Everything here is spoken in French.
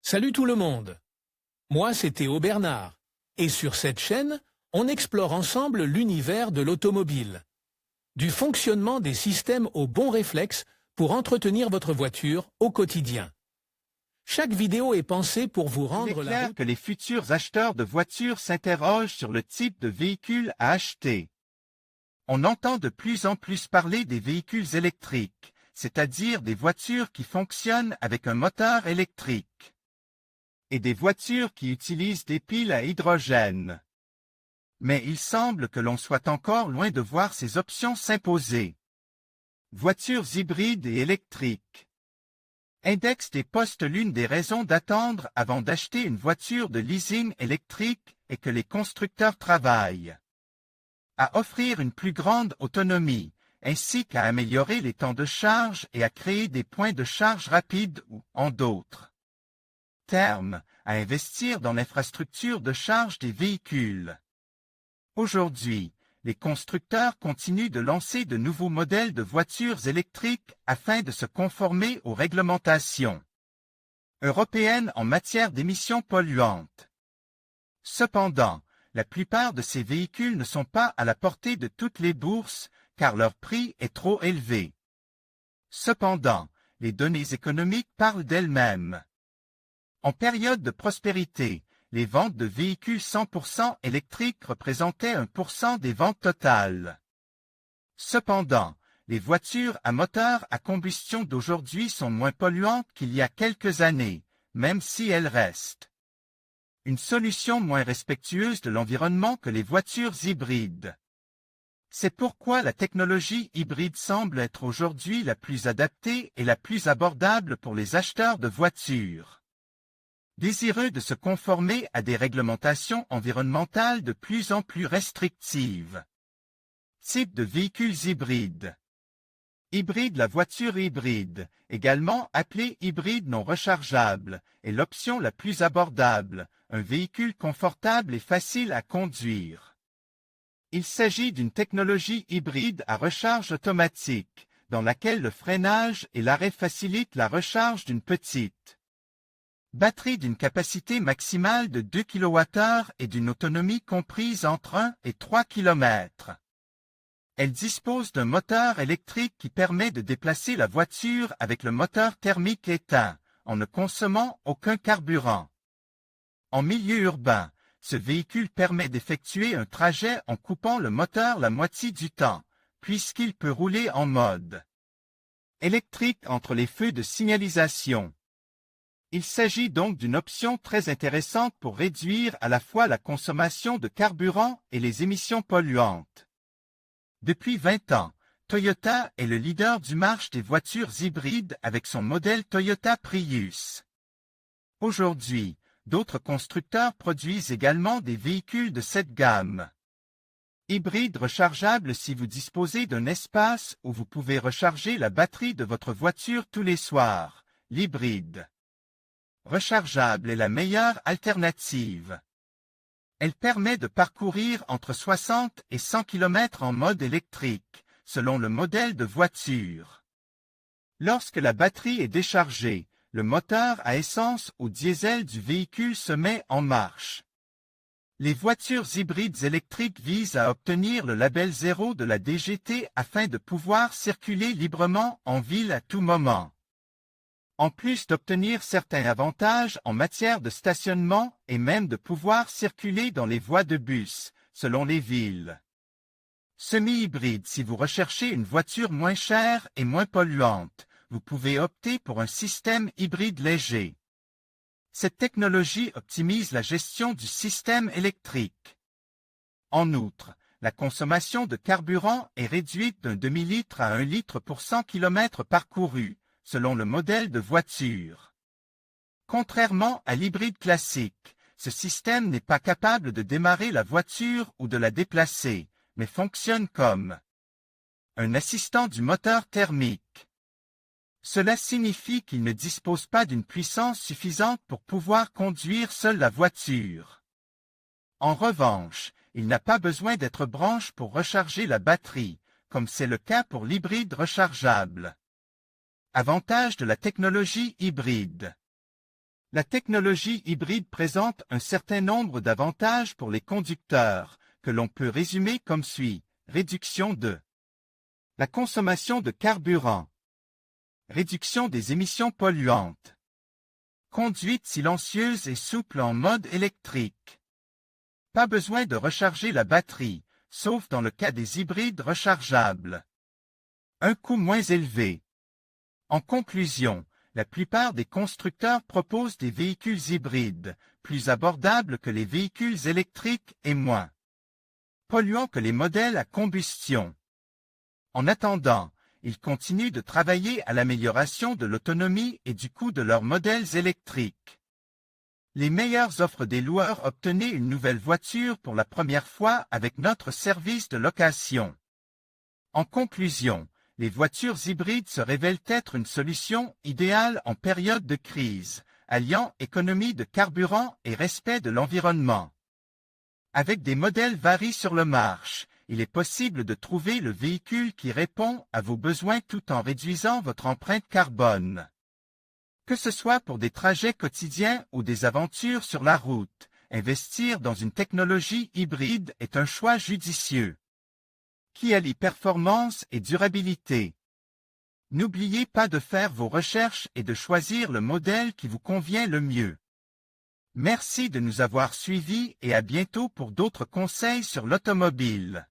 Salut tout le monde. Moi, c'est Théo Bernard. Et sur cette chaîne, on explore ensemble l'univers de l'automobile. Du fonctionnement des systèmes aux bons réflexes pour entretenir votre voiture au quotidien. Chaque vidéo est pensée pour vous Il est rendre la clair route. que les futurs acheteurs de voitures s'interrogent sur le type de véhicule à acheter. On entend de plus en plus parler des véhicules électriques, c'est-à-dire des voitures qui fonctionnent avec un moteur électrique, et des voitures qui utilisent des piles à hydrogène. Mais il semble que l'on soit encore loin de voir ces options s'imposer. Voitures hybrides et électriques. Index poste l'une des raisons d'attendre avant d'acheter une voiture de leasing électrique est que les constructeurs travaillent à offrir une plus grande autonomie, ainsi qu'à améliorer les temps de charge et à créer des points de charge rapides ou, en d'autres termes, à investir dans l'infrastructure de charge des véhicules. Aujourd'hui, les constructeurs continuent de lancer de nouveaux modèles de voitures électriques afin de se conformer aux réglementations européennes en matière d'émissions polluantes. Cependant, la plupart de ces véhicules ne sont pas à la portée de toutes les bourses car leur prix est trop élevé. Cependant, les données économiques parlent d'elles-mêmes. En période de prospérité, les ventes de véhicules 100% électriques représentaient 1% des ventes totales. Cependant, les voitures à moteur à combustion d'aujourd'hui sont moins polluantes qu'il y a quelques années, même si elles restent une solution moins respectueuse de l'environnement que les voitures hybrides. C'est pourquoi la technologie hybride semble être aujourd'hui la plus adaptée et la plus abordable pour les acheteurs de voitures désireux de se conformer à des réglementations environnementales de plus en plus restrictives. Type de véhicules hybrides. Hybride. La voiture hybride, également appelée hybride non rechargeable, est l'option la plus abordable, un véhicule confortable et facile à conduire. Il s'agit d'une technologie hybride à recharge automatique, dans laquelle le freinage et l'arrêt facilitent la recharge d'une petite batterie d'une capacité maximale de 2 kWh et d'une autonomie comprise entre 1 et 3 km. Elle dispose d'un moteur électrique qui permet de déplacer la voiture avec le moteur thermique éteint, en ne consommant aucun carburant. En milieu urbain, ce véhicule permet d'effectuer un trajet en coupant le moteur la moitié du temps, puisqu'il peut rouler en mode électrique entre les feux de signalisation. Il s'agit donc d'une option très intéressante pour réduire à la fois la consommation de carburant et les émissions polluantes. Depuis 20 ans, Toyota est le leader du marché des voitures hybrides avec son modèle Toyota Prius. Aujourd'hui, d'autres constructeurs produisent également des véhicules de cette gamme. Hybride rechargeable. Si vous disposez d'un espace où vous pouvez recharger la batterie de votre voiture tous les soirs, l'hybride rechargeable est la meilleure alternative. Elle permet de parcourir entre 60 et 100 km en mode électrique, selon le modèle de voiture. Lorsque la batterie est déchargée, le moteur à essence ou diesel du véhicule se met en marche. Les voitures hybrides électriques visent à obtenir le label 0 de la DGT afin de pouvoir circuler librement en ville à tout moment. En plus d'obtenir certains avantages en matière de stationnement et même de pouvoir circuler dans les voies de bus, selon les villes. Semi-hybride. Si vous recherchez une voiture moins chère et moins polluante, vous pouvez opter pour un système hybride léger. Cette technologie optimise la gestion du système électrique. En outre, la consommation de carburant est réduite d'un demi-litre à 1 litre pour 100 km parcourus, selon le modèle de voiture. Contrairement à l'hybride classique, ce système n'est pas capable de démarrer la voiture ou de la déplacer, mais fonctionne comme un assistant du moteur thermique. Cela signifie qu'il ne dispose pas d'une puissance suffisante pour pouvoir conduire seul la voiture. En revanche, il n'a pas besoin d'être branché pour recharger la batterie, comme c'est le cas pour l'hybride rechargeable. Avantage de la technologie hybride. La technologie hybride présente un certain nombre d'avantages pour les conducteurs, que l'on peut résumer comme suit. Réduction de la consommation de carburant. Réduction des émissions polluantes. Conduite silencieuse et souple en mode électrique. Pas besoin de recharger la batterie, sauf dans le cas des hybrides rechargeables. Un coût moins élevé. En conclusion, la plupart des constructeurs proposent des véhicules hybrides, plus abordables que les véhicules électriques et moins polluants que les modèles à combustion. En attendant, ils continuent de travailler à l'amélioration de l'autonomie et du coût de leurs modèles électriques. Les meilleures offres des loueurs: obtenez une nouvelle voiture pour la première fois avec notre service de location. En conclusion, les voitures hybrides se révèlent être une solution idéale en période de crise, alliant économie de carburant et respect de l'environnement. Avec des modèles variés sur le marché, il est possible de trouver le véhicule qui répond à vos besoins tout en réduisant votre empreinte carbone. Que ce soit pour des trajets quotidiens ou des aventures sur la route, investir dans une technologie hybride est un choix judicieux qui allie performance et durabilité. N'oubliez pas de faire vos recherches et de choisir le modèle qui vous convient le mieux. Merci de nous avoir suivis et à bientôt pour d'autres conseils sur l'automobile.